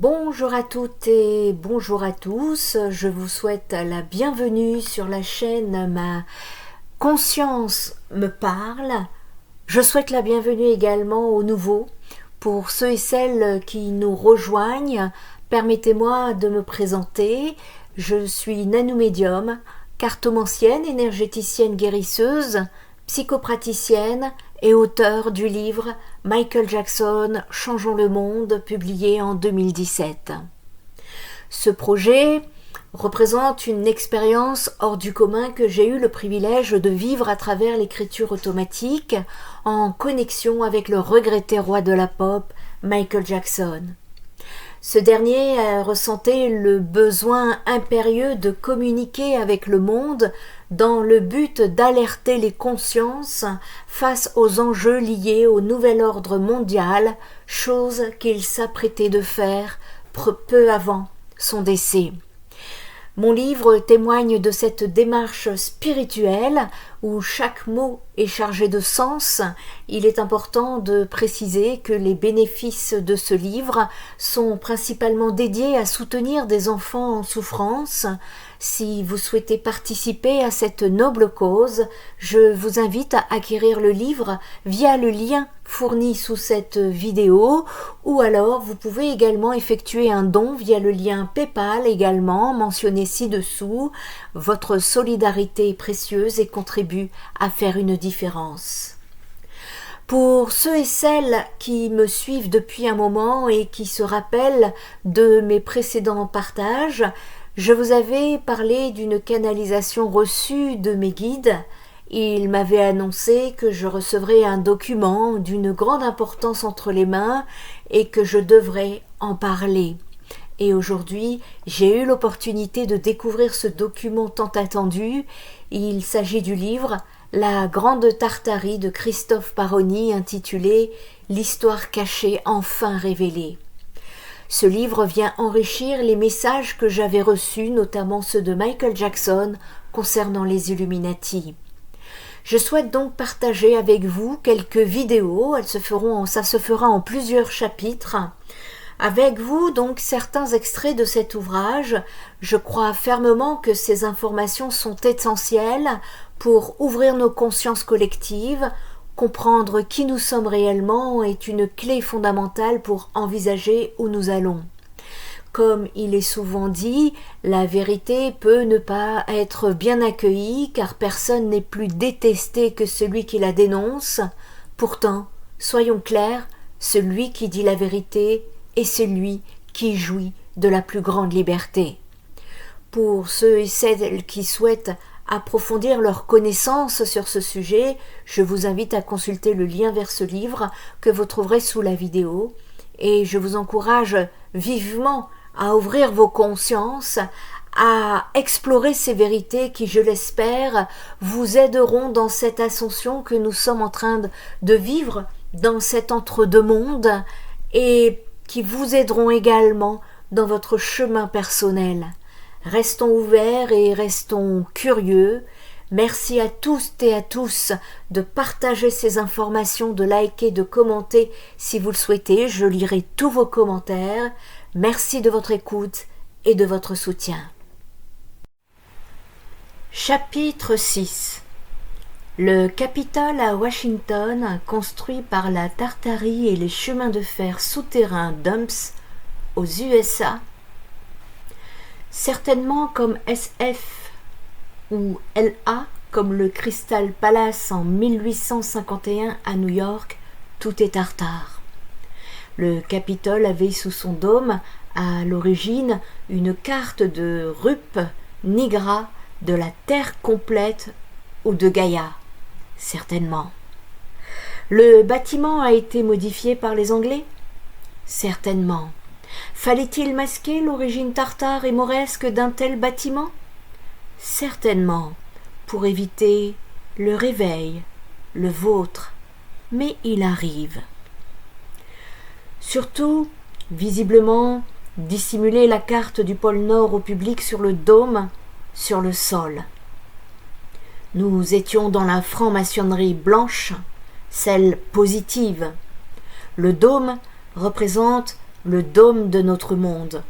Bonjour à toutes et bonjour à tous, je vous souhaite la bienvenue sur la chaîne Ma Conscience me parle. Je souhaite la bienvenue également aux nouveaux. Pour ceux et celles qui nous rejoignent, permettez-moi de me présenter. Je suis Nanou Médium, cartomancienne, énergéticienne guérisseuse, psychopraticienne et auteur du livre Michael Jackson, Changeons le monde, publié en 2017. Ce projet représente une expérience hors du commun que j'ai eu le privilège de vivre à travers l'écriture automatique en connexion avec le regretté roi de la pop, Michael Jackson. Ce dernier ressentait le besoin impérieux de communiquer avec le monde dans le but d'alerter les consciences face aux enjeux liés au nouvel ordre mondial, chose qu'il s'apprêtait de faire peu avant son décès. Mon livre témoigne de cette démarche spirituelle où chaque mot est chargé de sens. Il est important de préciser que les bénéfices de ce livre sont principalement dédiés à soutenir des enfants en souffrance. Si vous souhaitez participer à cette noble cause, je vous invite à acquérir le livre via le lien fourni sous cette vidéo, ou alors vous pouvez également effectuer un don via le lien PayPal également mentionné ci-dessous. Votre solidarité est précieuse et contribue à faire une différence. Pour ceux et celles qui me suivent depuis un moment et qui se rappellent de mes précédents partages, je vous avais parlé d'une canalisation reçue de mes guides. Ils m'avaient annoncé que je recevrais un document d'une grande importance entre les mains et que je devrais en parler. Et aujourd'hui, j'ai eu l'opportunité de découvrir ce document tant attendu. Il s'agit du livre La Grande Tartarie de Christophe Paroni, intitulé L'histoire cachée enfin révélée. Ce livre vient enrichir les messages que j'avais reçus, notamment ceux de Michael Jackson concernant les Illuminati. Je souhaite donc partager avec vous quelques vidéos, ça se fera en plusieurs chapitres. Avec vous, donc, certains extraits de cet ouvrage. Je crois fermement que ces informations sont essentielles pour ouvrir nos consciences collectives. Comprendre qui nous sommes réellement est une clé fondamentale pour envisager où nous allons. Comme il est souvent dit, la vérité peut ne pas être bien accueillie car personne n'est plus détesté que celui qui la dénonce. Pourtant, soyons clairs, celui qui dit la vérité est celui qui jouit de la plus grande liberté. Pour ceux et celles qui souhaitent approfondir leurs connaissances sur ce sujet, je vous invite à consulter le lien vers ce livre que vous trouverez sous la vidéo et je vous encourage vivement à ouvrir vos consciences, à explorer ces vérités qui, je l'espère, vous aideront dans cette ascension que nous sommes en train de vivre dans cet entre-deux-mondes et qui vous aideront également dans votre chemin personnel. Restons ouverts et restons curieux. Merci à tous et à tous de partager ces informations, de liker, de commenter si vous le souhaitez. Je lirai tous vos commentaires. Merci de votre écoute et de votre soutien. Chapitre 6. Le Capitole à Washington, construit par la Tartarie et les chemins de fer souterrains Dumps aux USA, certainement comme SF ou LA, comme le Crystal Palace en 1851 à New York, tout est tartare. Le Capitole avait sous son dôme, à l'origine, une carte de Rup Nigra de la Terre complète ou de Gaïa, certainement. Le bâtiment a été modifié par les Anglais? Certainement. Fallait-il masquer l'origine tartare et mauresque d'un tel bâtiment? Certainement, pour éviter le réveil, le vôtre, mais il arrive. Surtout, visiblement, dissimuler la carte du pôle Nord au public sur le dôme, sur le sol. Nous étions dans la franc-maçonnerie blanche, celle positive. Le dôme représente le dôme de notre monde.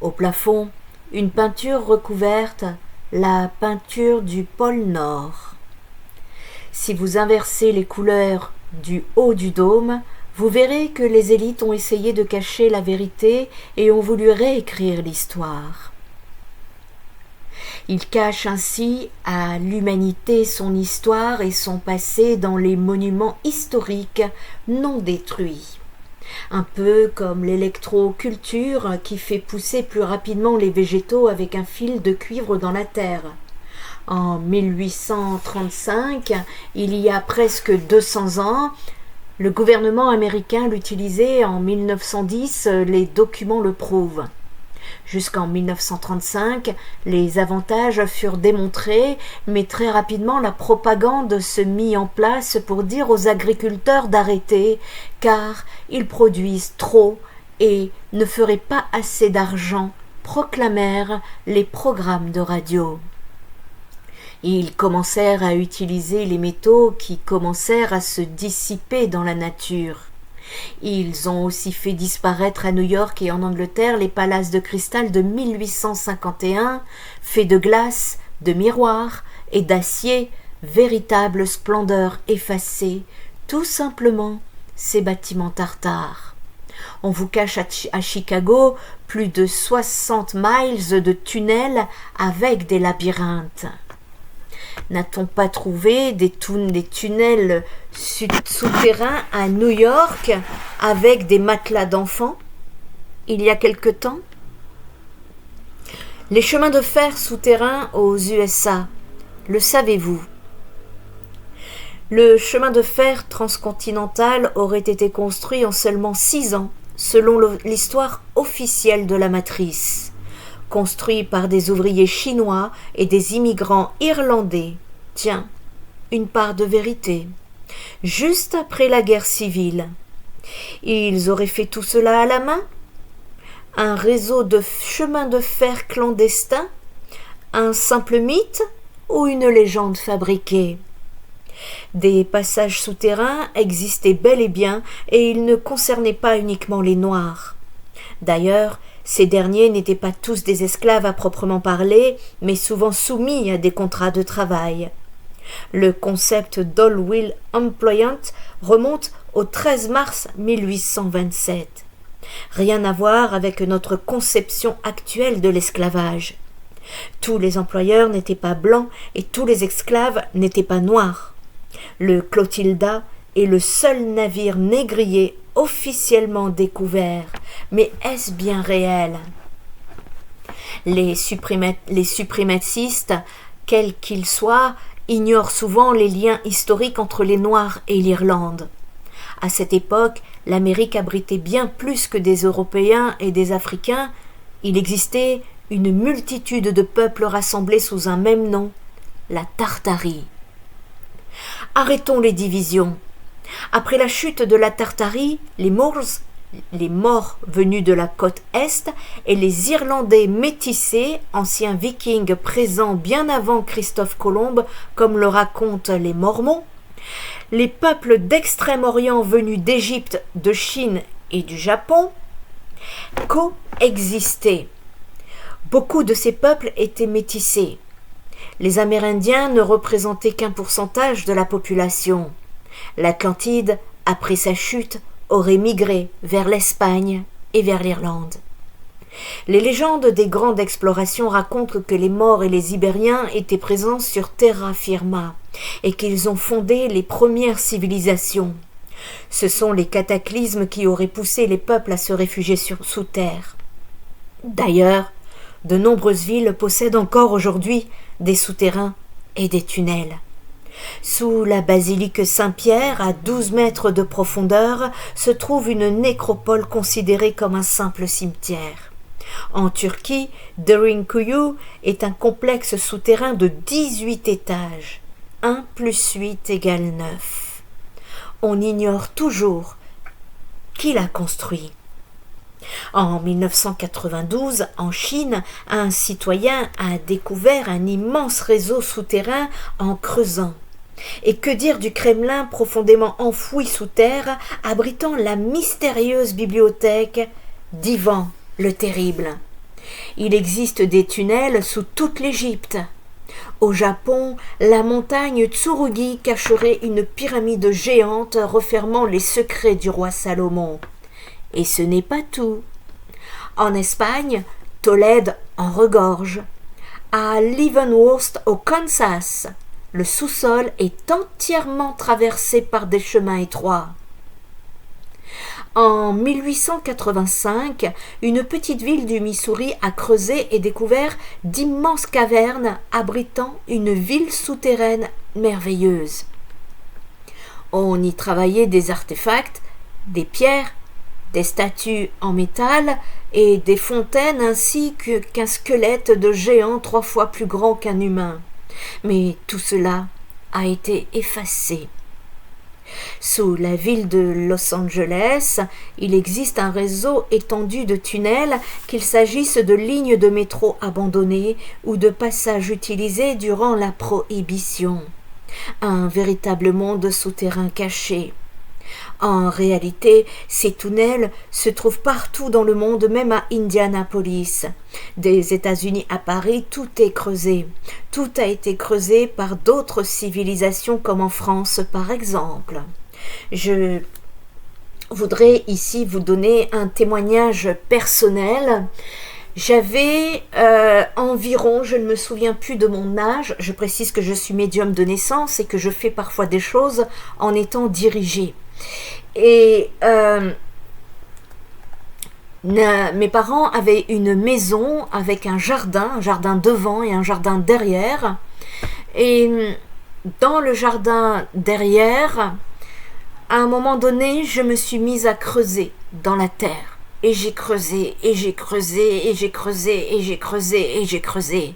Au plafond, une peinture recouverte, la peinture du pôle Nord. Si vous inversez les couleurs du haut du dôme, vous verrez que les élites ont essayé de cacher la vérité et ont voulu réécrire l'histoire. Ils cachent ainsi à l'humanité son histoire et son passé dans les monuments historiques non détruits. Un peu comme l'électroculture qui fait pousser plus rapidement les végétaux avec un fil de cuivre dans la terre. En 1835, il y a presque 200 ans, le gouvernement américain l'utilisait. En 1910, les documents le prouvent. Jusqu'en 1935, les avantages furent démontrés, mais très rapidement la propagande se mit en place pour dire aux agriculteurs d'arrêter, car ils produisent trop et ne feraient pas assez d'argent, proclamèrent les programmes de radio. Ils commencèrent à utiliser les métaux qui commencèrent à se dissiper dans la nature. Ils ont aussi fait disparaître à New York et en Angleterre les palaces de cristal de 1851, faits de glace, de miroirs et d'acier, véritable splendeur effacée, tout simplement ces bâtiments tartares. On vous cache à Chicago plus de 60 miles de tunnels avec des labyrinthes. N'a-t-on pas trouvé des tunnels souterrains à New York avec des matelas d'enfants il y a quelque temps? Les chemins de fer souterrains aux USA, le savez-vous? Le chemin de fer transcontinental aurait été construit en seulement 6 ans, selon l'histoire officielle de la matrice. Construit par des ouvriers chinois et des immigrants irlandais. Tiens, une part de vérité. Juste après la guerre civile. Ils auraient fait tout cela à la main? Un réseau de chemins de fer clandestins? Un simple mythe ou une légende fabriquée? Des passages souterrains existaient bel et bien et ils ne concernaient pas uniquement les Noirs. D'ailleurs, ces derniers n'étaient pas tous des esclaves à proprement parler, mais souvent soumis à des contrats de travail. Le concept d'All Will Employment remonte au 13 mars 1827. Rien à voir avec notre conception actuelle de l'esclavage. Tous les employeurs n'étaient pas blancs et tous les esclaves n'étaient pas noirs. Le Clotilda est le seul navire négrier officiellement découvert, mais est-ce bien réel? Les suprémacistes, quels qu'ils soient, ignorent souvent les liens historiques entre les Noirs et l'Irlande. À cette époque, l'Amérique abritait bien plus que des Européens et des Africains. Il existait une multitude de peuples rassemblés sous un même nom, la Tartarie. Arrêtons les divisions. Après la chute de la Tartarie, les Maures venus de la côte Est et les Irlandais métissés, anciens vikings présents bien avant Christophe Colomb, comme le racontent les Mormons, les peuples d'Extrême-Orient venus d'Égypte, de Chine et du Japon, coexistaient. Beaucoup de ces peuples étaient métissés. Les Amérindiens ne représentaient qu'un pourcentage de la population. L'Atlantide, après sa chute, aurait migré vers l'Espagne et vers l'Irlande. Les légendes des grandes explorations racontent que les Maures et les Ibériens étaient présents sur terra firma et qu'ils ont fondé les premières civilisations. Ce sont les cataclysmes qui auraient poussé les peuples à se réfugier sous terre. D'ailleurs, de nombreuses villes possèdent encore aujourd'hui des souterrains et des tunnels. Sous la basilique Saint-Pierre, à 12 mètres de profondeur, se trouve une nécropole considérée comme un simple cimetière. En Turquie, Derinkuyu est un complexe souterrain de 18 étages. 1 + 8 = 9. On ignore toujours qui l'a construit. En 1992, en Chine, un citoyen a découvert un immense réseau souterrain en creusant. Et que dire du Kremlin profondément enfoui sous terre, abritant la mystérieuse bibliothèque d'Ivan le Terrible. Il existe des tunnels sous toute l'Égypte. Au Japon, la montagne Tsurugi cacherait une pyramide géante refermant les secrets du roi Salomon. Et ce n'est pas tout. En Espagne, Tolède en regorge. À Leavenworth, au Kansas, le sous-sol est entièrement traversé par des chemins étroits. En 1885, une petite ville du Missouri a creusé et découvert d'immenses cavernes abritant une ville souterraine merveilleuse. On y travaillait des artefacts, des pierres, des statues en métal et des fontaines ainsi qu'un squelette de géant 3 fois plus grand qu'un humain. Mais tout cela a été effacé. Sous la ville de Los Angeles, il existe un réseau étendu de tunnels, qu'il s'agisse de lignes de métro abandonnées ou de passages utilisés durant la Prohibition. Un véritable monde souterrain caché. En réalité, ces tunnels se trouvent partout dans le monde, même à Indianapolis. Des États-Unis à Paris, tout est creusé. Tout a été creusé par d'autres civilisations, comme en France par exemple. Je voudrais ici vous donner un témoignage personnel. J'avais environ, je ne me souviens plus de mon âge, je précise que je suis médium de naissance et que je fais parfois des choses en étant dirigée. Et mes parents avaient une maison avec un jardin devant et un jardin derrière. Et dans le jardin derrière, à un moment donné, je me suis mise à creuser dans la terre. Et j'ai creusé, et j'ai creusé, et j'ai creusé, et j'ai creusé, et j'ai creusé.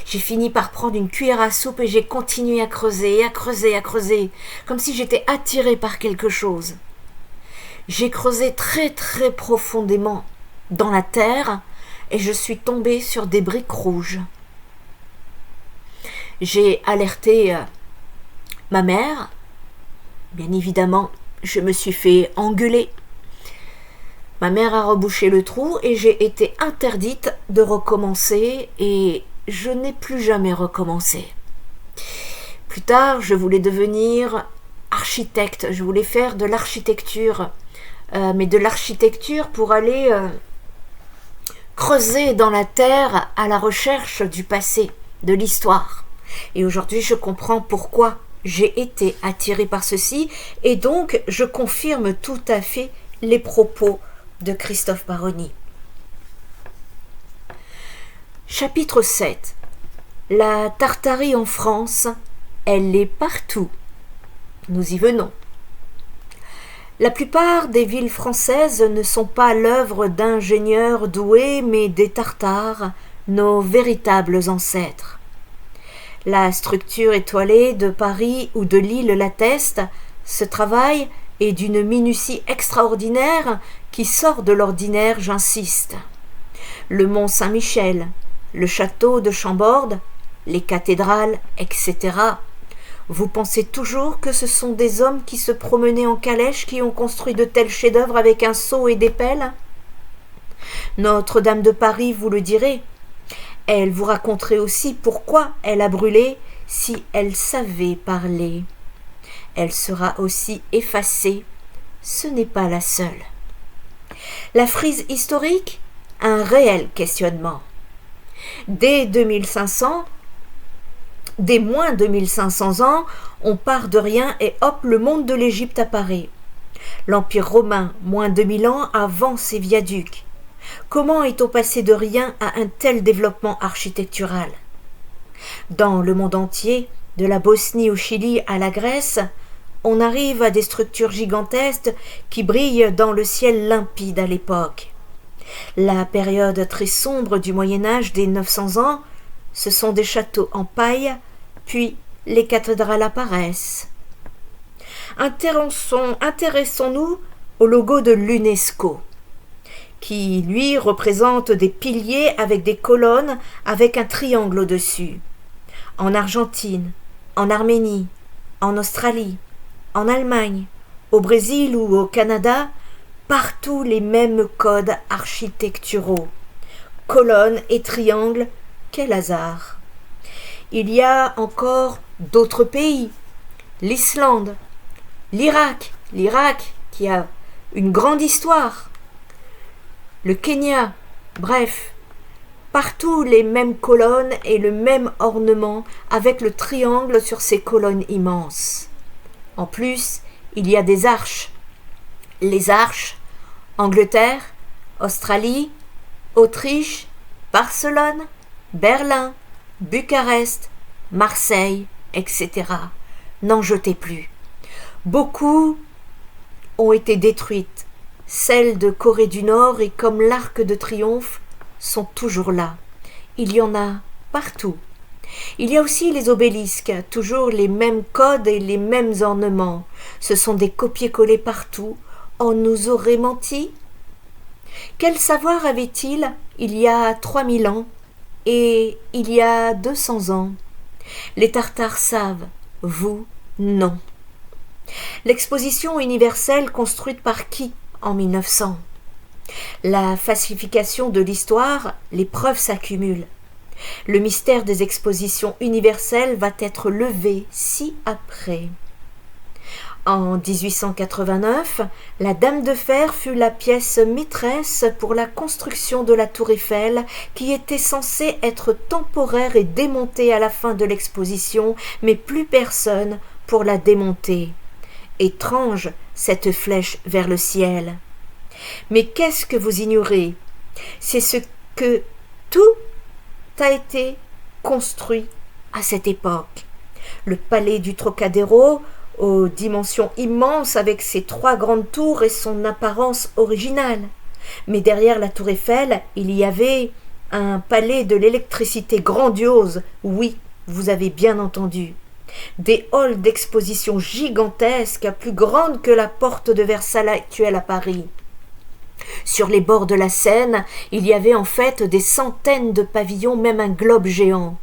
J'ai fini par prendre une cuillère à soupe et j'ai continué à creuser, à creuser, à creuser, comme si j'étais attirée par quelque chose. J'ai creusé très très profondément dans la terre et je suis tombée sur des briques rouges. J'ai alerté ma mère. Bien évidemment, je me suis fait engueuler. Ma mère a rebouché le trou et j'ai été interdite de recommencer et je n'ai plus jamais recommencé. Plus tard, je voulais devenir architecte, je voulais faire de l'architecture, mais de l'architecture pour aller creuser dans la terre à la recherche du passé, de l'histoire. Et aujourd'hui, je comprends pourquoi j'ai été attirée par ceci et donc je confirme tout à fait les propos de Christophe Baroni. Chapitre 7. La Tartarie en France, elle est partout. Nous y venons. La plupart des villes françaises ne sont pas l'œuvre d'ingénieurs doués, mais des Tartares, nos véritables ancêtres. La structure étoilée de Paris ou de Lille l'atteste, ce travail est d'une minutie extraordinaire qui sort de l'ordinaire, j'insiste. Le mont Saint-Michel, le château de Chambord, les cathédrales, etc. Vous pensez toujours que ce sont des hommes qui se promenaient en calèche qui ont construit de tels chefs-d'œuvre avec un seau et des pelles? Notre-Dame de Paris vous le dirait. Elle vous raconterait aussi pourquoi elle a brûlé si elle savait parler. Elle sera aussi effacée. Ce n'est pas la seule. La frise historique, un réel questionnement. Dès moins 2500 ans, on part de rien et hop, le monde de l'Égypte apparaît. L'Empire romain, moins 2000 ans avant ses viaducs. Comment est-on passé de rien à un tel développement architectural? Dans le monde entier, de la Bosnie au Chili à la Grèce, on arrive à des structures gigantesques qui brillent dans le ciel limpide à l'époque. La période très sombre du Moyen-Âge des 900 ans, ce sont des châteaux en paille, puis les cathédrales apparaissent. Intéressons-nous au logo de l'UNESCO, qui, lui, représente des piliers avec des colonnes avec un triangle au-dessus. En Argentine, en Arménie, en Australie, en Allemagne, au Brésil ou au Canada, Partout les mêmes codes architecturaux. Colonnes et triangles, quel hasard. Il y a encore d'autres pays. L'Islande, l'Irak qui a une grande histoire. Le Kenya, bref. Partout les mêmes colonnes et le même ornement avec le triangle sur ces colonnes immenses. En plus, il y a des arches. Les arches, Angleterre, Australie, Autriche, Barcelone, Berlin, Bucarest, Marseille, etc. N'en jetez plus. Beaucoup ont été détruites. Celles de Corée du Nord et comme l'Arc de Triomphe sont toujours là. Il y en a partout. Il y a aussi les obélisques, toujours les mêmes codes et les mêmes ornements. Ce sont des copier-coller partout. On nous aurait menti. Quel savoir avait-il il y a 3000 ans et il y a 200 ans? Les Tartares savent, vous, non. L'exposition universelle construite par qui en 1900? La falsification de l'histoire, les preuves s'accumulent. Le mystère des expositions universelles va être levé ci-après. En 1889, la Dame de Fer fut la pièce maîtresse pour la construction de la Tour Eiffel, qui était censée être temporaire et démontée à la fin de l'exposition, mais plus personne pour la démonter. Étrange, cette flèche vers le ciel. Mais qu'est-ce que vous ignorez? C'est ce que tout a été construit à cette époque. Le palais du Trocadéro, aux dimensions immenses avec ses 3 grandes tours et son apparence originale. Mais derrière la tour Eiffel, il y avait un palais de l'électricité grandiose, oui, vous avez bien entendu. Des halls d'exposition gigantesques, plus grandes que la porte de Versailles actuelle à Paris. Sur les bords de la Seine, il y avait en fait des centaines de pavillons, même un globe géant,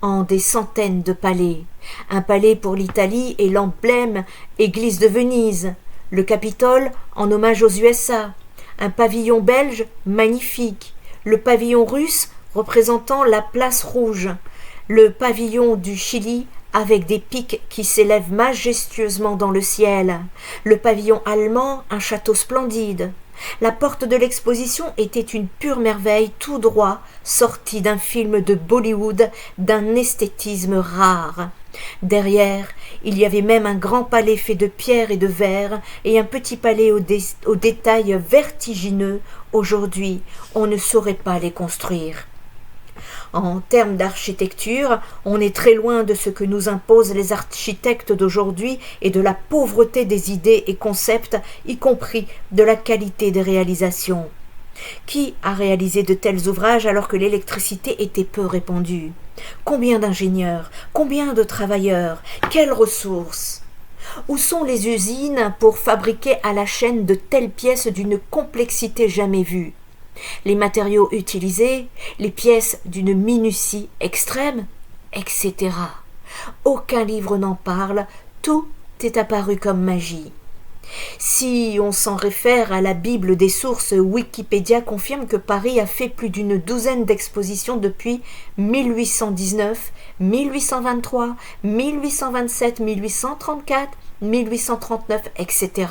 en des centaines de palais. Un palais pour l'Italie et l'emblème Église de Venise, le Capitole en hommage aux USA, un pavillon belge magnifique, le pavillon russe représentant la place rouge, le pavillon du Chili avec des pics qui s'élèvent majestueusement dans le ciel, le pavillon allemand, un château splendide. La porte de l'exposition était une pure merveille, tout droit, sortie d'un film de Bollywood, d'un esthétisme rare. Derrière, il y avait même un grand palais fait de pierre et de verre, et un petit palais aux détails vertigineux. Aujourd'hui, on ne saurait pas les construire. En termes d'architecture, on est très loin de ce que nous imposent les architectes d'aujourd'hui et de la pauvreté des idées et concepts, y compris de la qualité des réalisations. Qui a réalisé de tels ouvrages alors que l'électricité était peu répandue? Combien d'ingénieurs? Combien de travailleurs? Quelles ressources? Où sont les usines pour fabriquer à la chaîne de telles pièces d'une complexité jamais vue? Les matériaux utilisés, les pièces d'une minutie extrême, etc. Aucun livre n'en parle, tout est apparu comme magie. Si on s'en réfère à la Bible des sources, Wikipédia confirme que Paris a fait plus d'une douzaine d'expositions depuis 1819, 1823, 1827, 1834, 1839, etc.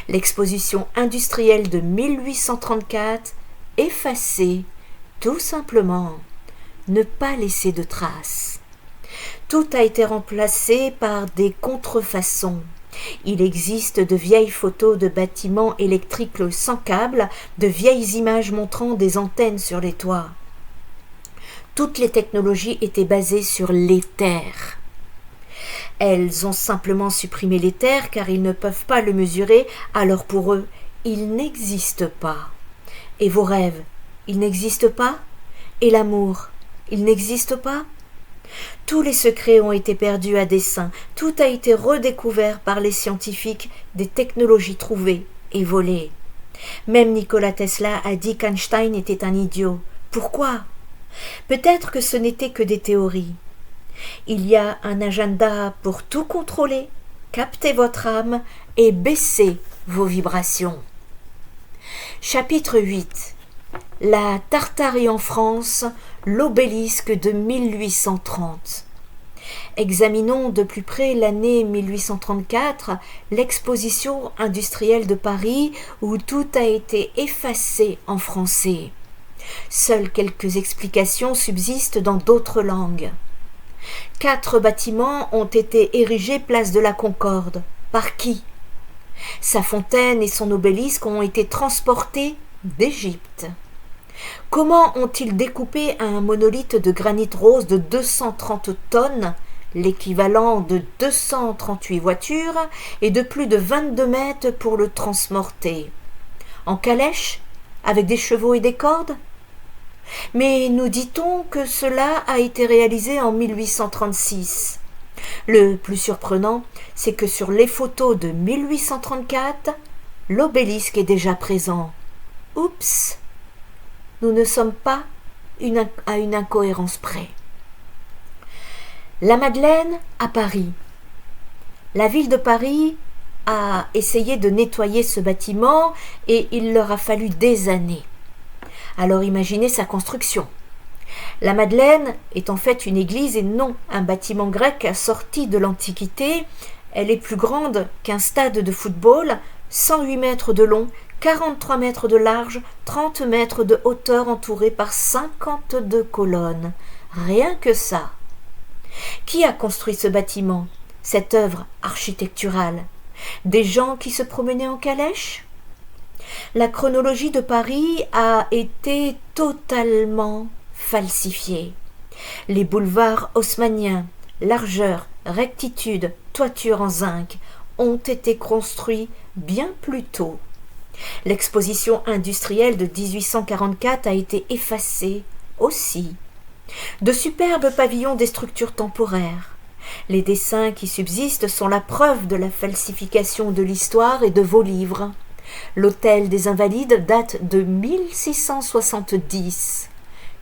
L'exposition industrielle de 1834, effacée, tout simplement, ne pas laisser de traces. Tout a été remplacé par des contrefaçons. Il existe de vieilles photos de bâtiments électriques sans câble, de vieilles images montrant des antennes sur les toits. Toutes les technologies étaient basées sur l'éther. Elles ont simplement supprimé l'éther car ils ne peuvent pas le mesurer, alors pour eux, il n'existe pas. Et vos rêves, ils n'existent pas? Et l'amour, il n'existe pas? Tous les secrets ont été perdus à dessein, tout a été redécouvert par les scientifiques, des technologies trouvées et volées. Même Nikola Tesla a dit qu'Einstein était un idiot. Pourquoi? Peut-être que ce n'était que des théories. Il y a un agenda pour tout contrôler, capter votre âme et baisser vos vibrations. Chapitre 8. La Tartarie en France, l'obélisque de 1830. Examinons de plus près l'année 1834, l'exposition industrielle de Paris où tout a été effacé en français. Seules quelques explications subsistent dans d'autres langues. 4 bâtiments ont été érigés place de la Concorde. Par qui? Sa fontaine et son obélisque ont été transportés d'Égypte. Comment ont-ils découpé un monolithe de granit rose de 230 tonnes, l'équivalent de 238 voitures, et de plus de 22 mètres pour le transporter? En calèche, avec des chevaux et des cordes? Mais nous dit-on que cela a été réalisé en 1836. Le plus surprenant, c'est que sur les photos de 1834, l'obélisque est déjà présent. Oups! Nous ne sommes pas à une incohérence près. La Madeleine à Paris. La ville de Paris a essayé de nettoyer ce bâtiment et il leur a fallu des années. Alors imaginez sa construction. La Madeleine est en fait une église et non un bâtiment grec sorti de l'Antiquité. Elle est plus grande qu'un stade de football, 108 mètres de long, 43 mètres de large, 30 mètres de hauteur, entourée par 52 colonnes. Rien que ça. Qui a construit ce bâtiment, cette œuvre architecturale? Des gens qui se promenaient en calèche? La chronologie de Paris a été totalement falsifiée. Les boulevards haussmanniens, largeur, rectitude, toiture en zinc, ont été construits bien plus tôt. L'exposition industrielle de 1844 a été effacée aussi. De superbes pavillons des structures temporaires. Les dessins qui subsistent sont la preuve de la falsification de l'histoire et de vos livres. L'hôtel des Invalides date de 1670.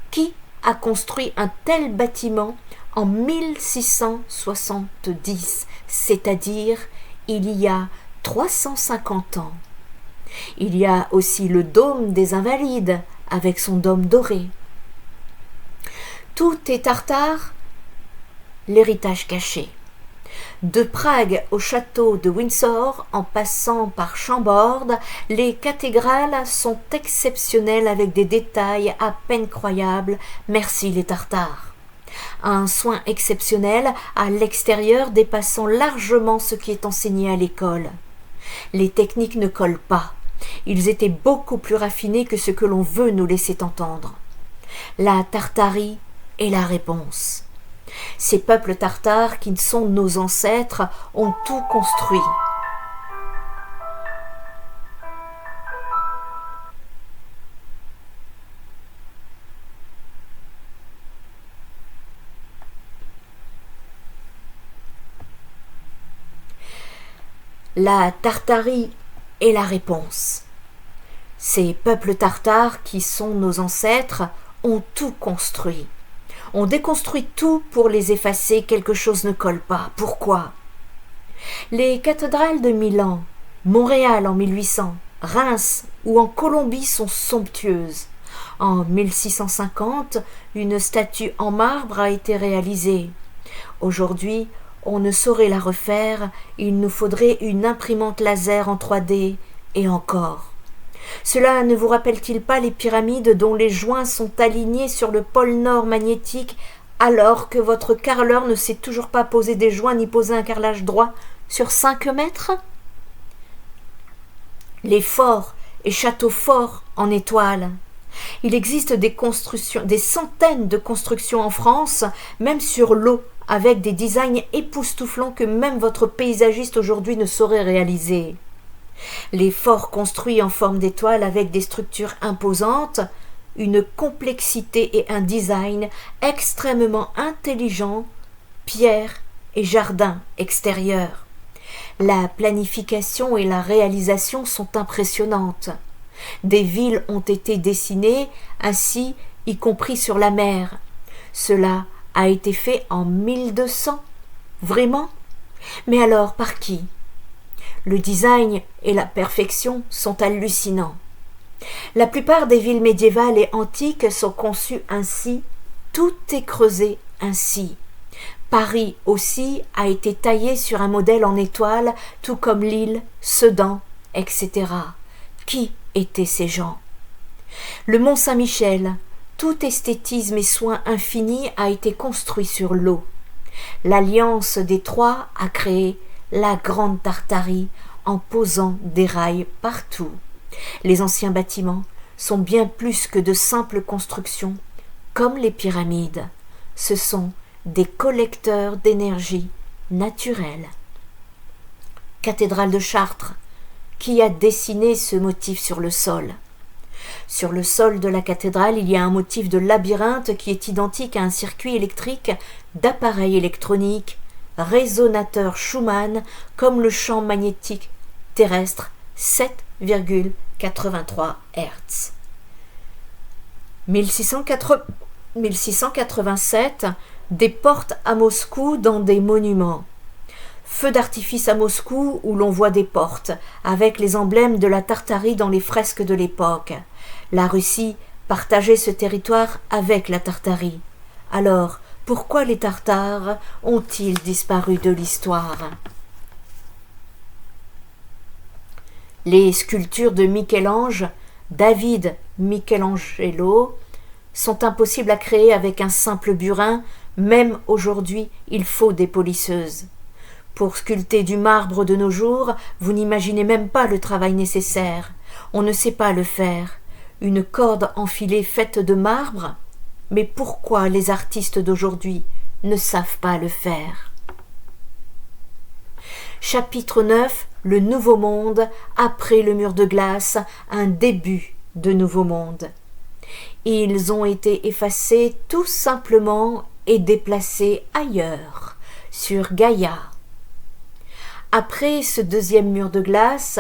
Qui a construit un tel bâtiment en 1670, c'est-à-dire il y a 350 ans? Il y a aussi le dôme des Invalides, avec son dôme doré. Tout est tartare, l'héritage caché. De Prague au château de Windsor, en passant par Chambord, les cathédrales sont exceptionnelles avec des détails à peine croyables. Merci les Tartares. Un soin exceptionnel à l'extérieur dépassant largement ce qui est enseigné à l'école. Les techniques ne collent pas. Ils étaient beaucoup plus raffinés que ce que l'on veut nous laisser entendre. La Tartarie est la réponse. Ces peuples tartares qui sont nos ancêtres ont tout construit. La Tartarie est la réponse. Ces peuples tartares qui sont nos ancêtres ont tout construit. On déconstruit tout pour les effacer, quelque chose ne colle pas. Pourquoi? Les cathédrales de Milan, Montréal en 1800, Reims ou en Colombie sont somptueuses. En 1650, une statue en marbre a été réalisée. Aujourd'hui, on ne saurait la refaire, il nous faudrait une imprimante laser en 3D, et encore. Cela ne vous rappelle-t-il pas les pyramides dont les joints sont alignés sur le pôle nord magnétique alors que votre carreleur ne sait toujours pas poser des joints ni poser un carrelage droit sur 5 mètres? Les forts et châteaux forts en étoile. Il existe des centaines de constructions en France, même sur l'eau, avec des designs époustouflants que même votre paysagiste aujourd'hui ne saurait réaliser. Les forts construits en forme d'étoile avec des structures imposantes, une complexité et un design extrêmement intelligents, pierres et jardins extérieurs. La planification et la réalisation sont impressionnantes. Des villes ont été dessinées ainsi, y compris sur la mer. Cela a été fait en 1200. Vraiment? Mais alors par qui? Le design et la perfection sont hallucinants. La plupart des villes médiévales et antiques sont conçues ainsi, tout est creusé ainsi. Paris aussi a été taillé sur un modèle en étoile, tout comme Lille, Sedan, etc. Qui étaient ces gens? Le Mont Saint-Michel, tout esthétisme et soin infini a été construit sur l'eau. L'Alliance des Trois a créé la Grande Tartarie en posant des rails partout. Les anciens bâtiments sont bien plus que de simples constructions, comme les pyramides. Ce sont des collecteurs d'énergie naturelle. Cathédrale de Chartres, qui a dessiné ce motif sur le sol? Sur le sol de la cathédrale, il y a un motif de labyrinthe qui est identique à un circuit électrique d'appareils électroniques, résonateurs Schumann, comme le champ magnétique terrestre 7,83 Hz. 1687, des portes à Moscou dans des monuments. Feu d'artifice à Moscou où l'on voit des portes, avec les emblèmes de la Tartarie dans les fresques de l'époque. La Russie partageait ce territoire avec la Tartarie. Alors, pourquoi les Tartares ont-ils disparu de l'histoire? Les sculptures de Michel-Ange, David Michelangelo, sont impossibles à créer avec un simple burin. Même aujourd'hui, il faut des polisseuses. Pour sculpter du marbre de nos jours, vous n'imaginez même pas le travail nécessaire. On ne sait pas le faire. Une corde enfilée faite de marbre? Mais pourquoi les artistes d'aujourd'hui ne savent pas le faire? Chapitre 9, le Nouveau Monde, après le mur de glace, un début de Nouveau Monde. Ils ont été effacés tout simplement et déplacés ailleurs, sur Gaïa. Après ce deuxième mur de glace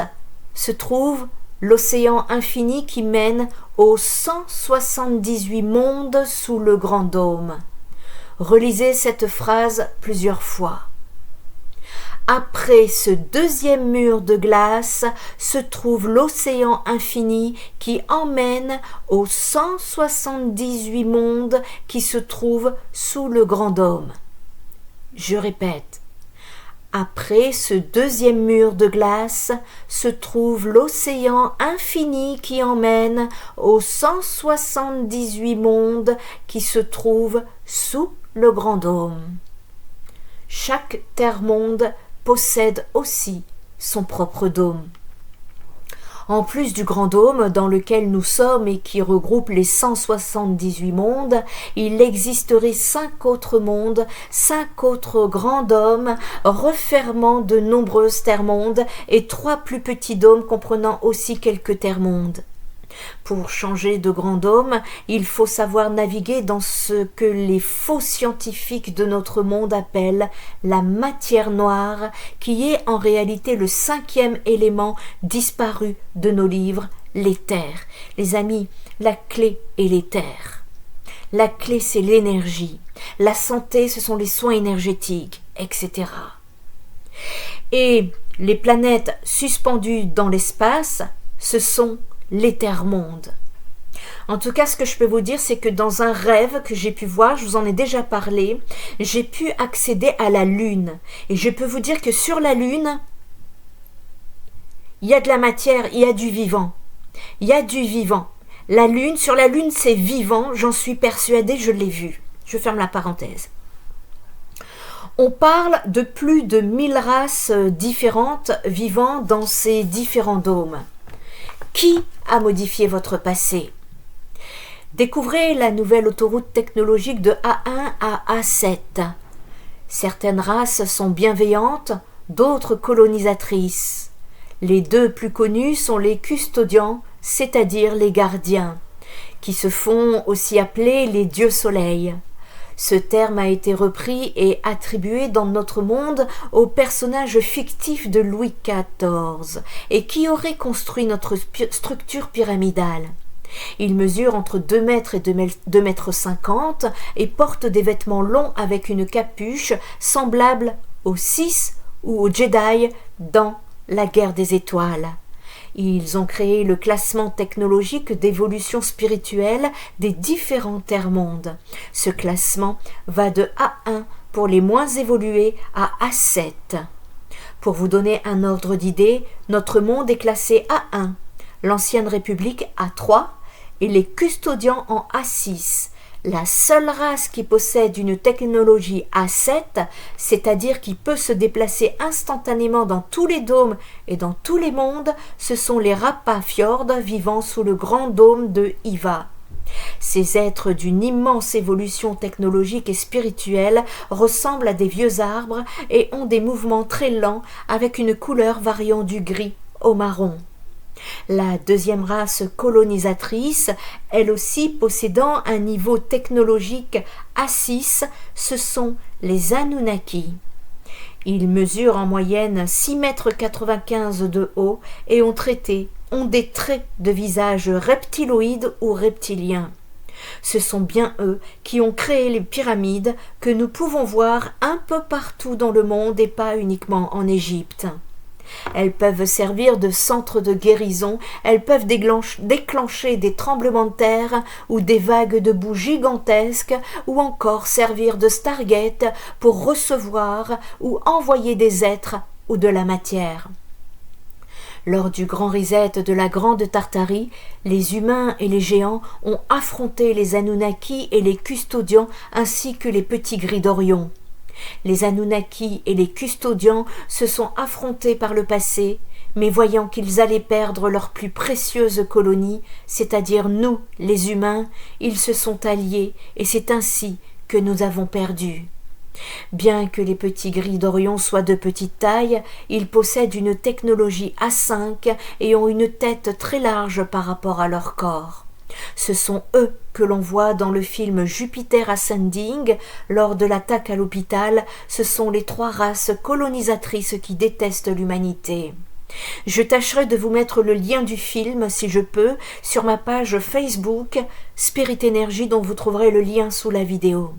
se trouve l'océan infini qui mène aux 178 mondes sous le grand dôme. Relisez cette phrase plusieurs fois. Après ce deuxième mur de glace se trouve l'océan infini qui emmène aux 178 mondes qui se trouvent sous le grand dôme. Je répète. Après ce deuxième mur de glace se trouve l'océan infini qui emmène aux 178 mondes qui se trouvent sous le grand dôme. Chaque terre-monde possède aussi son propre dôme. En plus du grand dôme dans lequel nous sommes et qui regroupe les 178 mondes, il existerait 5 autres mondes, 5 autres grands dômes refermant de nombreuses terres-mondes et 3 plus petits dômes comprenant aussi quelques terres-mondes. Pour changer de grand dôme, il faut savoir naviguer dans ce que les faux scientifiques de notre monde appellent la matière noire, qui est en réalité le 5e élément disparu de nos livres, l'éther. Les amis, la clé est l'éther. La clé, c'est l'énergie. La santé, ce sont les soins énergétiques, etc. Et les planètes suspendues dans l'espace, ce sont l'éther-monde. En tout cas, ce que je peux vous dire, c'est que dans un rêve que j'ai pu voir, je vous en ai déjà parlé, j'ai pu accéder à la Lune. Et je peux vous dire que sur la Lune, il y a de la matière, il y a du vivant. Il y a du vivant. La Lune, sur la Lune, c'est vivant, j'en suis persuadée, je l'ai vu. Je ferme la parenthèse. On parle de plus de 1000 races différentes vivant dans ces différents dômes. Qui a modifié votre passé? Découvrez la nouvelle autoroute technologique de A1 à A7. Certaines races sont bienveillantes, d'autres colonisatrices. Les 2 plus connus sont les custodians, c'est-à-dire les gardiens, qui se font aussi appeler les dieux soleil. Ce terme a été repris et attribué dans notre monde au personnage fictif de Louis XIV et qui aurait construit notre structure pyramidale. Il mesure entre 2 mètres et 2 mètres 50 et porte des vêtements longs avec une capuche semblable aux Sith ou aux Jedi dans la guerre des étoiles. Ils ont créé le classement technologique d'évolution spirituelle des différents terres-mondes. Ce classement va de A1 pour les moins évolués à A7. Pour vous donner un ordre d'idée, notre monde est classé A1, l'ancienne République A3 et les custodians en A6. La seule race qui possède une technologie A7, c'est-à-dire qui peut se déplacer instantanément dans tous les dômes et dans tous les mondes, ce sont les Rappafjord vivant sous le grand dôme de Hiva. Ces êtres d'une immense évolution technologique et spirituelle ressemblent à des vieux arbres et ont des mouvements très lents avec une couleur variant du gris au marron. La deuxième race colonisatrice, elle aussi possédant un niveau technologique A6, ce sont les Anunnaki. Ils mesurent en moyenne 6,95 m de haut et ont des traits de visage reptiloïdes ou reptiliens. Ce sont bien eux qui ont créé les pyramides que nous pouvons voir un peu partout dans le monde et pas uniquement en Égypte. Elles peuvent servir de centre de guérison, elles peuvent déclencher des tremblements de terre ou des vagues de boue gigantesques ou encore servir de stargate pour recevoir ou envoyer des êtres ou de la matière. Lors du grand reset de la Grande Tartarie, les humains et les géants ont affronté les Anunnaki et les custodians ainsi que les petits gris d'Orion. Les Anunnaki et les custodians se sont affrontés par le passé, mais voyant qu'ils allaient perdre leur plus précieuse colonie, c'est-à-dire nous, les humains, ils se sont alliés et c'est ainsi que nous avons perdu. Bien que les petits gris d'Orion soient de petite taille, ils possèdent une technologie A5 et ont une tête très large par rapport à leur corps. Ce sont eux que l'on voit dans le film Jupiter Ascending. Lors de l'attaque à l'hôpital, ce sont les 3 races colonisatrices qui détestent l'humanité. Je tâcherai de vous mettre le lien du film, si je peux, sur ma page Facebook Spirit Energy, dont vous trouverez le lien sous la vidéo.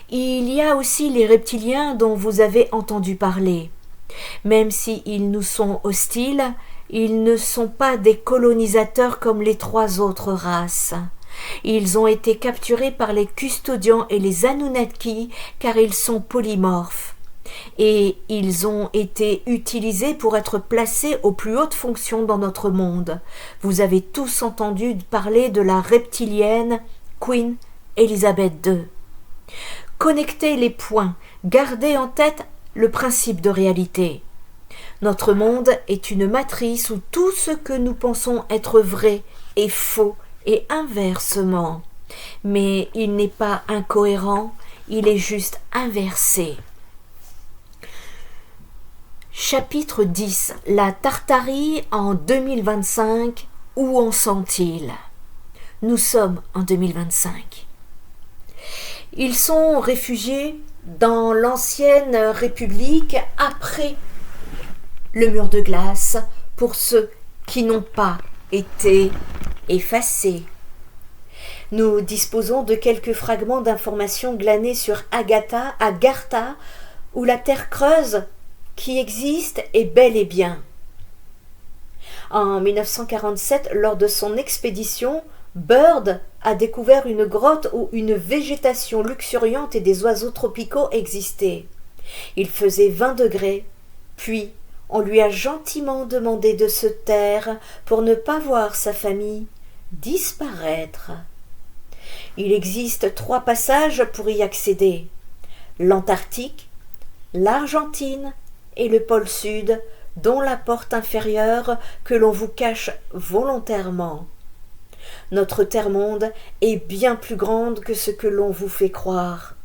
Il y a aussi les reptiliens dont vous avez entendu parler. Même s'ils nous sont hostiles, ils ne sont pas des colonisateurs comme les 3 autres races. Ils ont été capturés par les custodians et les Anunnaki car ils sont polymorphes. Et ils ont été utilisés pour être placés aux plus hautes fonctions dans notre monde. Vous avez tous entendu parler de la reptilienne Queen Elizabeth II. Connectez les points, gardez en tête le principe de réalité. Notre monde est une matrice où tout ce que nous pensons être vrai est faux et inversement. Mais il n'est pas incohérent, il est juste inversé. Chapitre 10. La Tartarie en 2025. Où en sont-ils? Nous sommes en 2025. Ils sont réfugiés dans l'ancienne République après le mur de glace pour ceux qui n'ont pas été effacés. Nous disposons de quelques fragments d'informations glanées sur Agartha, où la terre creuse qui existe est bel et bien. En 1947, lors de son expédition, Byrd a découvert une grotte où une végétation luxuriante et des oiseaux tropicaux existaient. Il faisait 20 degrés, puis on lui a gentiment demandé de se taire pour ne pas voir sa famille disparaître. Il existe 3 passages pour y accéder: l'Antarctique, l'Argentine et le pôle Sud, dont la porte inférieure que l'on vous cache volontairement. Notre terre-monde est bien plus grande que ce que l'on vous fait croire.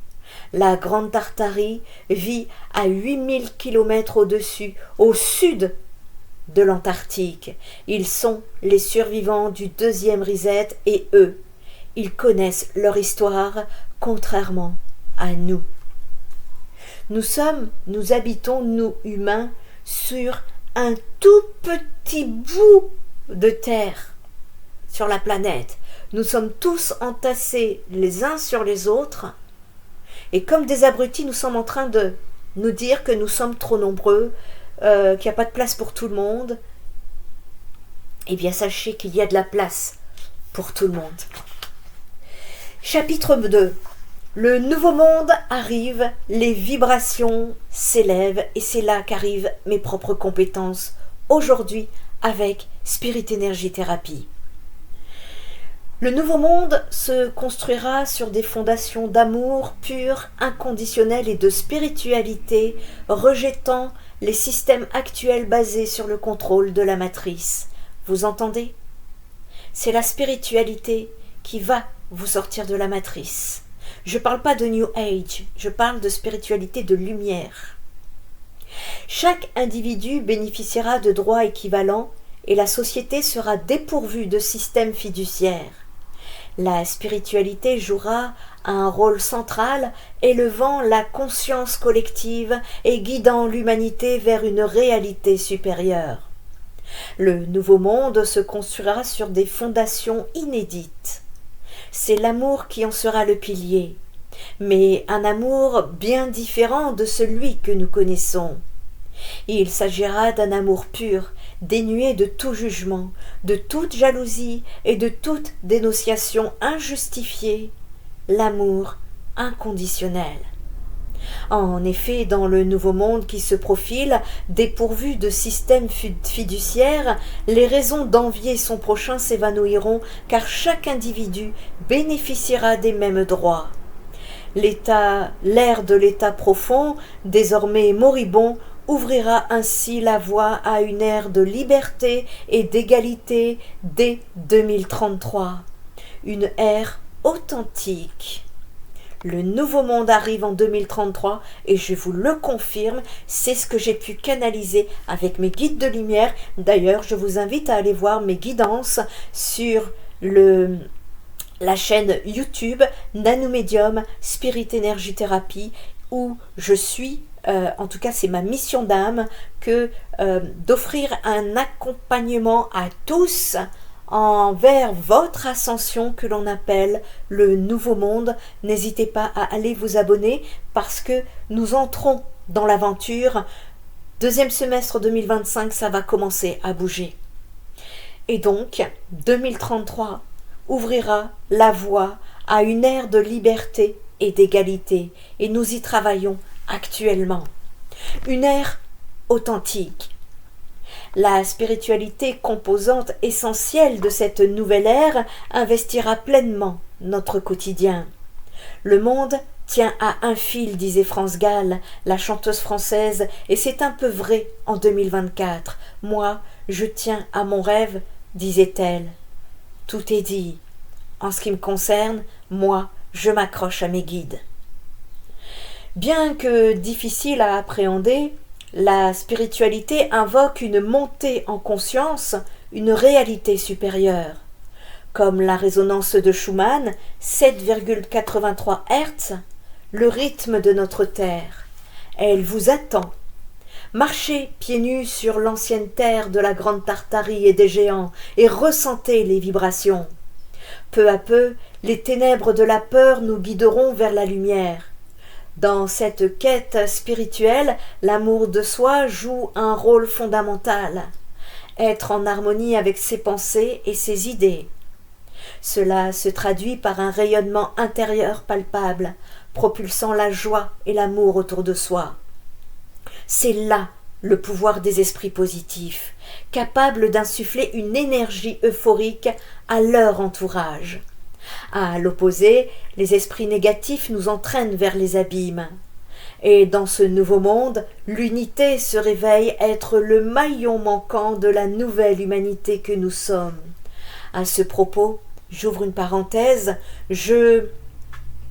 La Grande Tartarie vit à 8000 km au-dessus, au sud de l'Antarctique. Ils sont les survivants du 2e reset et eux, ils connaissent leur histoire contrairement à nous. Nous habitons, nous humains, sur un tout petit bout de terre sur la planète. Nous sommes tous entassés les uns sur les autres et comme des abrutis, nous sommes en train de nous dire que nous sommes trop nombreux, qu'il n'y a pas de place pour tout le monde. eh bien sachez qu'il y a de la place pour tout le monde. Chapitre 2. Le nouveau monde arrive, les vibrations s'élèvent et c'est là qu'arrivent mes propres compétences aujourd'hui avec Spirit Energy Therapy. Le nouveau monde se construira sur des fondations d'amour pur, inconditionnel et de spiritualité, rejetant les systèmes actuels basés sur le contrôle de la matrice. Vous entendez ? C'est la spiritualité qui va vous sortir de la matrice. Je ne parle pas de New Age, je parle de spiritualité de lumière. Chaque individu bénéficiera de droits équivalents et la société sera dépourvue de système fiduciaire. La spiritualité jouera un rôle central, élevant la conscience collective et guidant l'humanité vers une réalité supérieure. Le nouveau monde se construira sur des fondations inédites. C'est l'amour qui en sera le pilier, mais un amour bien différent de celui que nous connaissons. Il s'agira d'un amour pur, dénué de tout jugement, de toute jalousie et de toute dénonciation injustifiée, l'amour inconditionnel. En effet, dans le nouveau monde qui se profile, dépourvu de système fiduciaire, les raisons d'envier son prochain s'évanouiront car chaque individu bénéficiera des mêmes droits. L'ère de l'état profond, désormais moribond, ouvrira ainsi la voie à une ère de liberté et d'égalité dès 2033. Une ère authentique. Le nouveau monde arrive en 2033 et je vous le confirme, c'est ce que j'ai pu canaliser avec mes guides de lumière. D'ailleurs, je vous invite à aller voir mes guidances sur la chaîne YouTube Nanomédium Spirit Energy Therapy où je suis, en tout cas c'est ma mission d'âme, d'offrir un accompagnement à tous envers votre ascension que l'on appelle le nouveau monde. N'hésitez pas à aller vous abonner parce que nous entrons dans l'aventure. Deuxième semestre 2025, ça va commencer à bouger. Et donc, 2033 ouvrira la voie à une ère de liberté et d'égalité. Et nous y travaillons actuellement. Une ère authentique. La spiritualité, composante essentielle de cette nouvelle ère, investira pleinement notre quotidien. Le monde tient à un fil, disait France Gall, la chanteuse française, et c'est un peu vrai en 2024. Moi, je tiens à mon rêve, disait-elle. Tout est dit. En ce qui me concerne, moi, je m'accroche à mes guides. Bien que difficile à appréhender, la spiritualité invoque une montée en conscience, une réalité supérieure. Comme la résonance de Schumann, 7,83 Hz, le rythme de notre terre. Elle vous attend. Marchez pieds nus sur l'ancienne terre de la Grande Tartarie et des géants et ressentez les vibrations. Peu à peu, les ténèbres de la peur nous guideront vers la lumière. Dans cette quête spirituelle, l'amour de soi joue un rôle fondamental. Être en harmonie avec ses pensées et ses idées. Cela se traduit par un rayonnement intérieur palpable, propulsant la joie et l'amour autour de soi. C'est là le pouvoir des esprits positifs, capables d'insuffler une énergie euphorique à leur entourage. À l'opposé, les esprits négatifs nous entraînent vers les abîmes. Et dans ce nouveau monde, l'unité se réveille être le maillon manquant de la nouvelle humanité que nous sommes. À ce propos, j'ouvre une parenthèse, je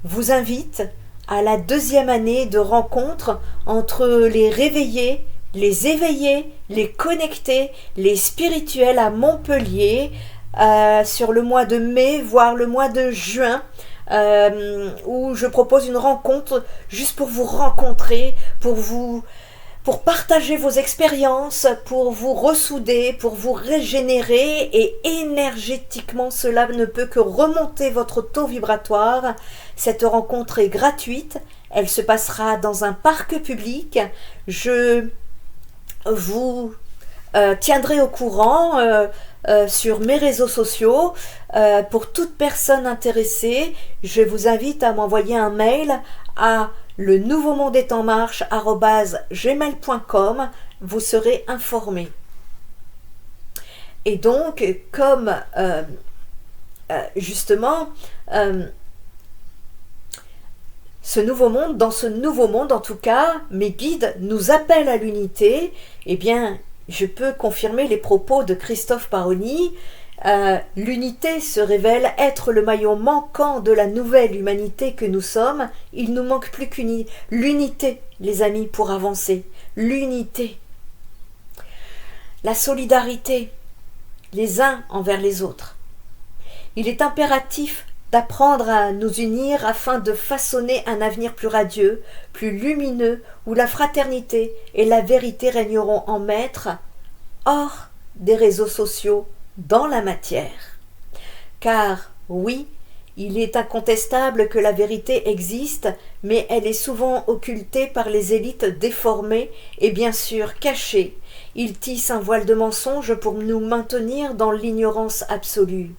vous invite à la 2e année de rencontre entre les réveillés, les éveillés, les connectés, les spirituels à Montpellier, sur le mois de mai, voire le mois de juin, où je propose une rencontre juste pour vous rencontrer, pour partager vos expériences, pour vous ressouder, pour vous régénérer, et énergétiquement cela ne peut que remonter votre taux vibratoire. Cette rencontre est gratuite, elle se passera dans un parc public. Je vous tiendrai au courant sur mes réseaux sociaux. Pour toute personne intéressée, je vous invite à m'envoyer un mail à le nouveau monde est en marche @gmail.com. Vous serez informés. Et donc, comme justement, dans ce nouveau monde en tout cas, mes guides nous appellent à l'unité, eh bien, je peux confirmer les propos de Christophe Paroni. L'unité se révèle être le maillon manquant de la nouvelle humanité que nous sommes. Il nous manque plus qu'une l'unité, les amis, pour avancer. L'unité. La solidarité, les uns envers les autres. Il est impératif d'apprendre à nous unir afin de façonner un avenir plus radieux, plus lumineux, où la fraternité et la vérité régneront en maître, hors des réseaux sociaux, dans la matière. Car, oui, il est incontestable que la vérité existe, mais elle est souvent occultée par les élites déformées et bien sûr cachée. Ils tissent un voile de mensonge pour nous maintenir dans l'ignorance absolue.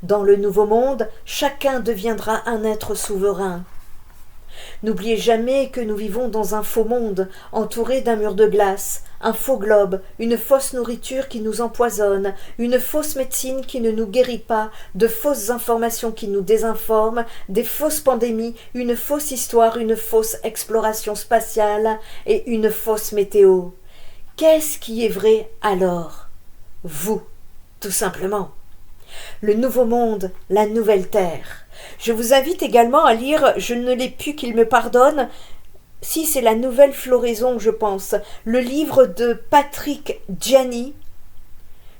Dans le nouveau monde, chacun deviendra un être souverain. N'oubliez jamais que nous vivons dans un faux monde, entouré d'un mur de glace, un faux globe, une fausse nourriture qui nous empoisonne, une fausse médecine qui ne nous guérit pas, de fausses informations qui nous désinforment, des fausses pandémies, une fausse histoire, une fausse exploration spatiale et une fausse météo. Qu'est-ce qui est vrai alors? Vous, tout simplement. Le nouveau monde, la nouvelle terre. Je vous invite également à lire, je ne l'ai pu qu'il me pardonne, si c'est la nouvelle floraison, je pense, le livre de Patrick Gianni.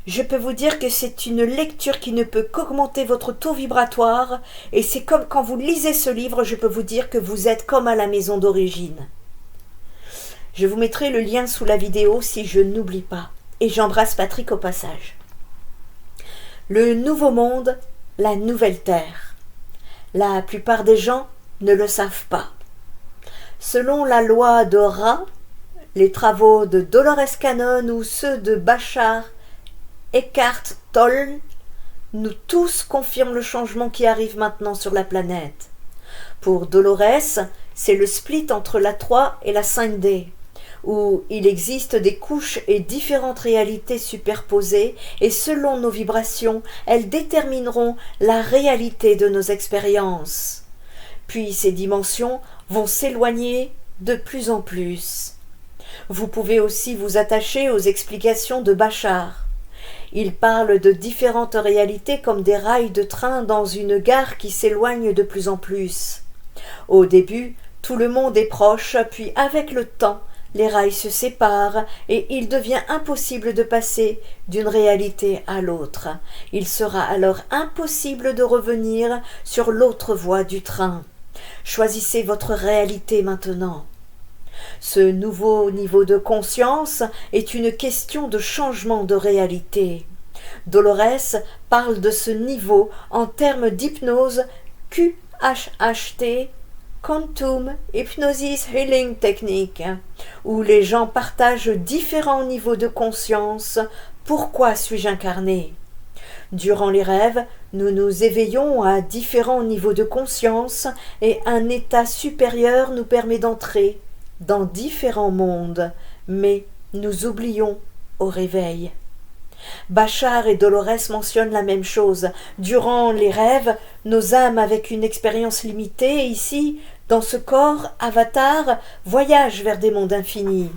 Je peux vous dire que c'est une lecture qui ne peut qu'augmenter votre taux vibratoire, et c'est comme quand vous lisez ce livre, je peux vous dire que vous êtes comme à la maison d'origine. Je vous mettrai le lien sous la vidéo si je n'oublie pas, et j'embrasse Patrick au passage. Le nouveau monde, la nouvelle terre. La plupart des gens ne le savent pas. Selon la loi de Ra, les travaux de Dolores Cannon ou ceux de Bashar Eckhart Tolle, nous tous confirment le changement qui arrive maintenant sur la planète. Pour Dolores, c'est le split entre la 3 et la 5D, où il existe des couches et différentes réalités superposées, et selon nos vibrations, elles détermineront la réalité de nos expériences. Puis ces dimensions vont s'éloigner de plus en plus. Vous pouvez aussi vous attacher aux explications de Bashar. Il parle de différentes réalités comme des rails de train dans une gare qui s'éloignent de plus en plus. Au début, tout le monde est proche, puis avec le temps, les rails se séparent et il devient impossible de passer d'une réalité à l'autre. Il sera alors impossible de revenir sur l'autre voie du train. Choisissez votre réalité maintenant. Ce nouveau niveau de conscience est une question de changement de réalité. Dolores parle de ce niveau en termes d'hypnose QHHT, Quantum Hypnosis Healing Technique, où les gens partagent différents niveaux de conscience. Pourquoi suis-je incarné? Durant les rêves, nous nous éveillons à différents niveaux de conscience et un état supérieur nous permet d'entrer dans différents mondes, mais nous oublions au réveil. Bashar et Dolores mentionnent la même chose. Durant les rêves, nos âmes avec une expérience limitée, ici, dans ce corps, avatar, voyagent vers des mondes infinis.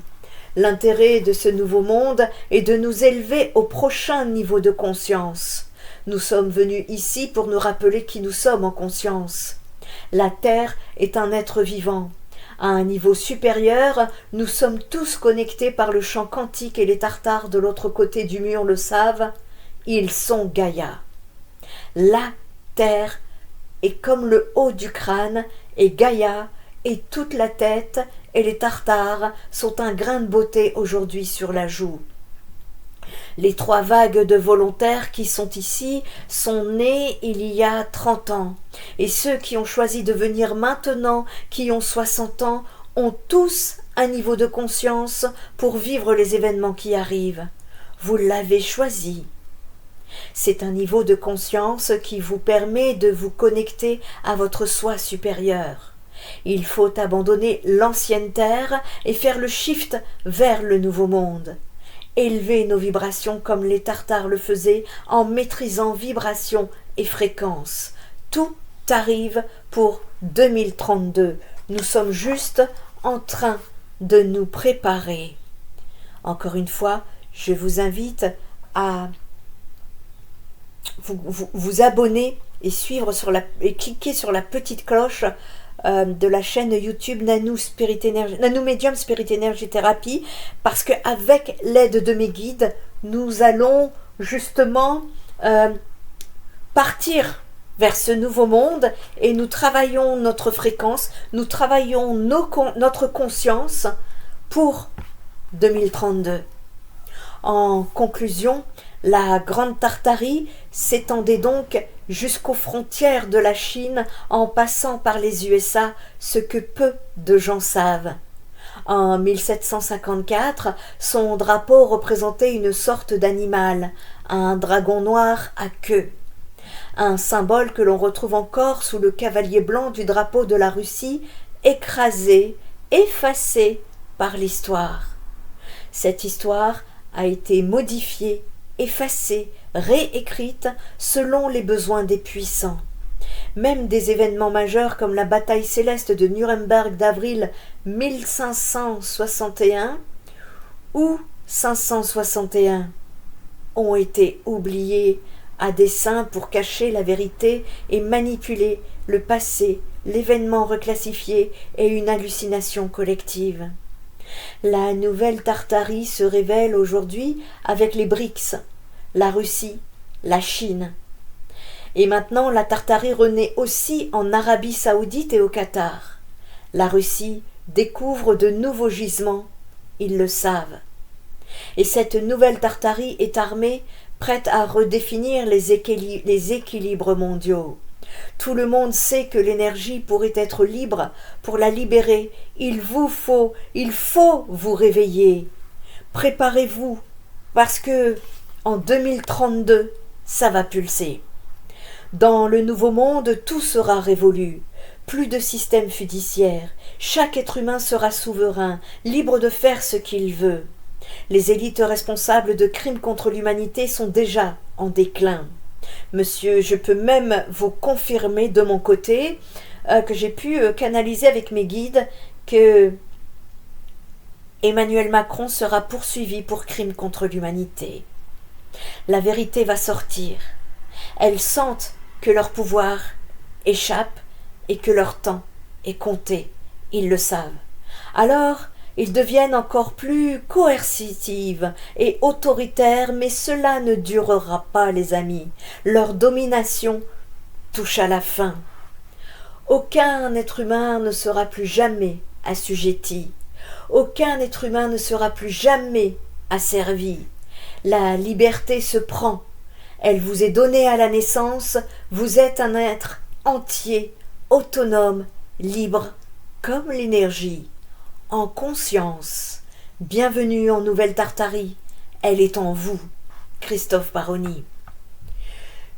L'intérêt de ce nouveau monde est de nous élever au prochain niveau de conscience. Nous sommes venus ici pour nous rappeler qui nous sommes en conscience. La Terre est un être vivant. À un niveau supérieur, nous sommes tous connectés par le champ quantique et les Tartares de l'autre côté du mur le savent. Ils sont Gaïa. La Terre est comme le haut du crâne et Gaïa et toute la tête et les Tartares sont un grain de beauté aujourd'hui sur la joue. Les 3 vagues de volontaires qui sont ici sont nés il y a 30 ans. Et ceux qui ont choisi de venir maintenant, qui ont 60 ans, ont tous un niveau de conscience pour vivre les événements qui arrivent. Vous l'avez choisi. C'est un niveau de conscience qui vous permet de vous connecter à votre soi supérieur. Il faut abandonner l'ancienne terre et faire le shift vers le nouveau monde. Élever nos vibrations comme les Tartares le faisaient en maîtrisant vibrations et fréquences. Tout arrive pour 2032. Nous sommes juste en train de nous préparer. Encore une fois, je vous invite à vous abonner et suivre et cliquer sur la petite cloche de la chaîne YouTube Nano Medium Spirit Energy Therapy, parce qu'avec l'aide de mes guides, nous allons justement partir vers ce nouveau monde et nous travaillons notre fréquence, nous travaillons notre conscience pour 2032. En conclusion, la Grande Tartarie s'étendait donc jusqu'aux frontières de la Chine en passant par les USA, ce que peu de gens savent. En 1754, son drapeau représentait une sorte d'animal, un dragon noir à queue. Un symbole que l'on retrouve encore sous le cavalier blanc du drapeau de la Russie, écrasé, effacé par l'histoire. Cette histoire a été modifiée, effacée, réécrite selon les besoins des puissants. Même des événements majeurs comme la bataille céleste de Nuremberg d'avril 1561 ou 561 ont été oubliés à dessein pour cacher la vérité et manipuler le passé, l'événement reclassifié et une hallucination collective. La nouvelle Tartarie se révèle aujourd'hui avec les BRICS, la Russie, la Chine. Et maintenant, la Tartarie renaît aussi en Arabie Saoudite et au Qatar. La Russie découvre de nouveaux gisements, ils le savent. Et cette nouvelle Tartarie est armée, prête à redéfinir les équilibres mondiaux. Tout le monde sait que l'énergie pourrait être libre. Pour la libérer, il faut vous réveiller. Préparez-vous, parce que en 2032, ça va pulser. Dans le nouveau monde, tout sera révolu. Plus de système fiduciaire. Chaque être humain sera souverain, libre de faire ce qu'il veut. Les élites responsables de crimes contre l'humanité sont déjà en déclin. Monsieur, je peux même vous confirmer de mon côté que j'ai pu canaliser avec mes guides que Emmanuel Macron sera poursuivi pour crimes contre l'humanité. La vérité va sortir. Elles sentent que leur pouvoir échappe et que leur temps est compté. Ils le savent. Alors, ils deviennent encore plus coercitives et autoritaires, mais cela ne durera pas, les amis. Leur domination touche à la fin. Aucun être humain ne sera plus jamais assujetti. Aucun être humain ne sera plus jamais asservi. La liberté se prend. Elle vous est donnée à la naissance. Vous êtes un être entier, autonome, libre, comme l'énergie. En conscience. Bienvenue en Nouvelle Tartarie. Elle est en vous. Christophe Baroni.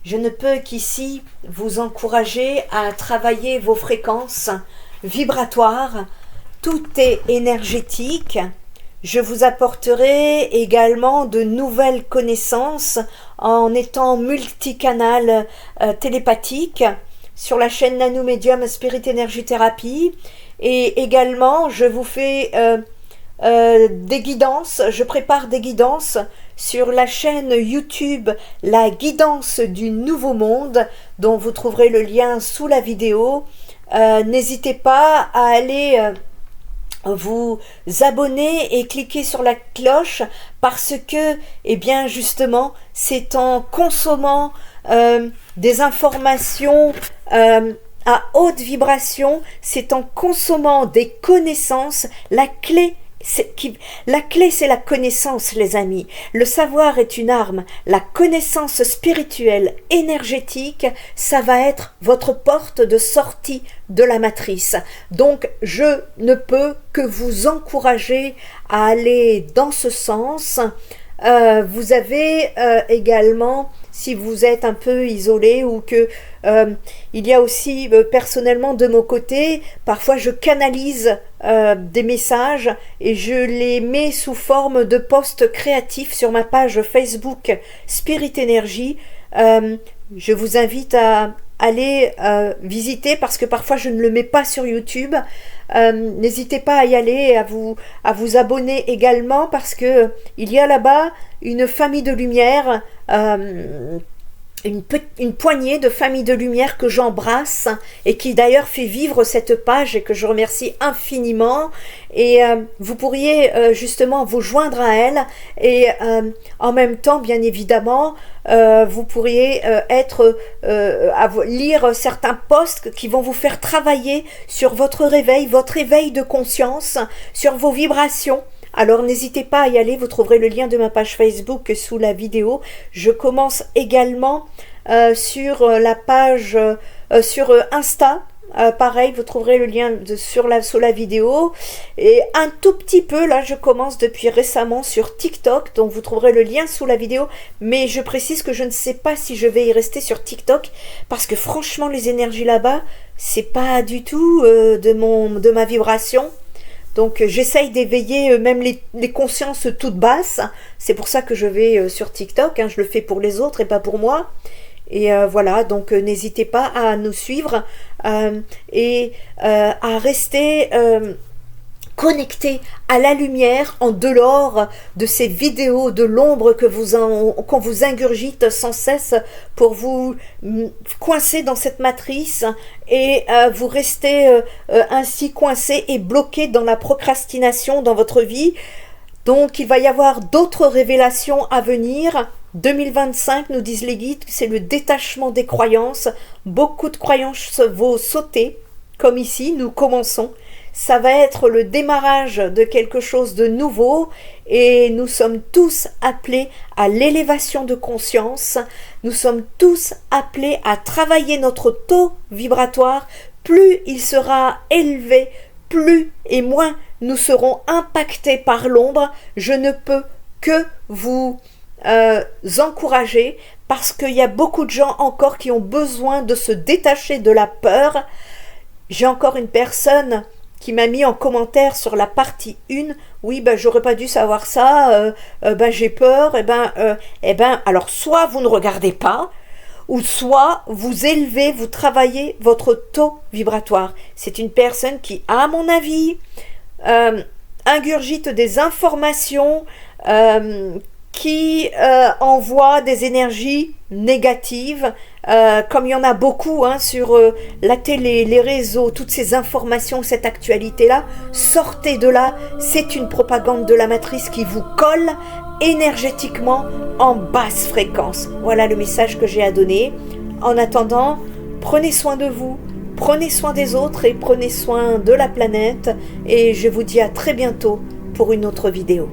Je ne peux qu'ici vous encourager à travailler vos fréquences vibratoires. Tout est énergétique. Je vous apporterai également de nouvelles connaissances en étant multicanal télépathique sur la chaîne Nano Medium Spirit Energy Therapy. Et également, je vous fais des guidances, je prépare des guidances sur la chaîne YouTube La Guidance du Nouveau Monde, dont vous trouverez le lien sous la vidéo. N'hésitez pas à aller vous abonner et cliquer sur la cloche, parce que, eh bien justement, c'est en consommant des informations à haute vibration, c'est en consommant des connaissances. La clé, c'est la connaissance, les amis. Le savoir est une arme. La connaissance spirituelle, énergétique, ça va être votre porte de sortie de la matrice. Donc, je ne peux que vous encourager à aller dans ce sens. Vous avez également, si vous êtes un peu isolé ou que il y a aussi personnellement de mon côté, parfois je canalise des messages et je les mets sous forme de posts créatifs sur ma page Facebook Spirit Energy. Je vous invite à aller visiter parce que parfois je ne le mets pas sur YouTube. N'hésitez pas à y aller et à vous abonner également parce que il y a là-bas une famille de lumière, une poignée de familles de lumière que j'embrasse et qui d'ailleurs fait vivre cette page et que je remercie infiniment. Et vous pourriez justement vous joindre à elle et en même temps, bien évidemment, vous pourriez lire certains posts qui vont vous faire travailler sur votre éveil de conscience, sur vos vibrations. Alors n'hésitez pas à y aller, vous trouverez le lien de ma page Facebook sous la vidéo. Je commence également sur la page sur Insta. Pareil, vous trouverez le lien sous la vidéo. Et un tout petit peu, là je commence depuis récemment sur TikTok, donc vous trouverez le lien sous la vidéo. Mais je précise que je ne sais pas si je vais y rester sur TikTok, parce que franchement les énergies là-bas, c'est pas du tout de ma vibration. Donc j'essaye d'éveiller même les consciences toutes basses. C'est pour ça que je vais sur TikTok, je le fais pour les autres et pas pour moi. Et voilà, donc n'hésitez pas à nous suivre et à rester connecté à la lumière en dehors de ces vidéos de l'ombre qu'on vous ingurgite sans cesse pour vous coincer dans cette matrice et vous restez ainsi coincé et bloqué dans la procrastination dans votre vie. Donc il va y avoir d'autres révélations à venir. 2025, nous disent les guides, c'est le détachement des croyances. Beaucoup de croyances vont sauter, comme ici, nous commençons. Ça va être le démarrage de quelque chose de nouveau et nous sommes tous appelés à l'élévation de conscience. Nous sommes tous appelés à travailler notre taux vibratoire. Plus il sera élevé, plus et moins nous serons impactés par l'ombre. Je ne peux que vous encourager parce qu'il y a beaucoup de gens encore qui ont besoin de se détacher de la peur. J'ai encore une personne qui m'a mis en commentaire sur la partie 1, oui, j'aurais pas dû savoir ça, j'ai peur, alors soit vous ne regardez pas, ou soit vous élevez, vous travaillez votre taux vibratoire. C'est une personne qui, à mon avis, ingurgite des informations, qui envoie des énergies négatives, comme il y en a beaucoup sur la télé, les réseaux, toutes ces informations, cette actualité-là, sortez de là, c'est une propagande de la matrice qui vous colle énergétiquement en basse fréquence. Voilà le message que j'ai à donner. En attendant, prenez soin de vous, prenez soin des autres et prenez soin de la planète. Et je vous dis à très bientôt pour une autre vidéo.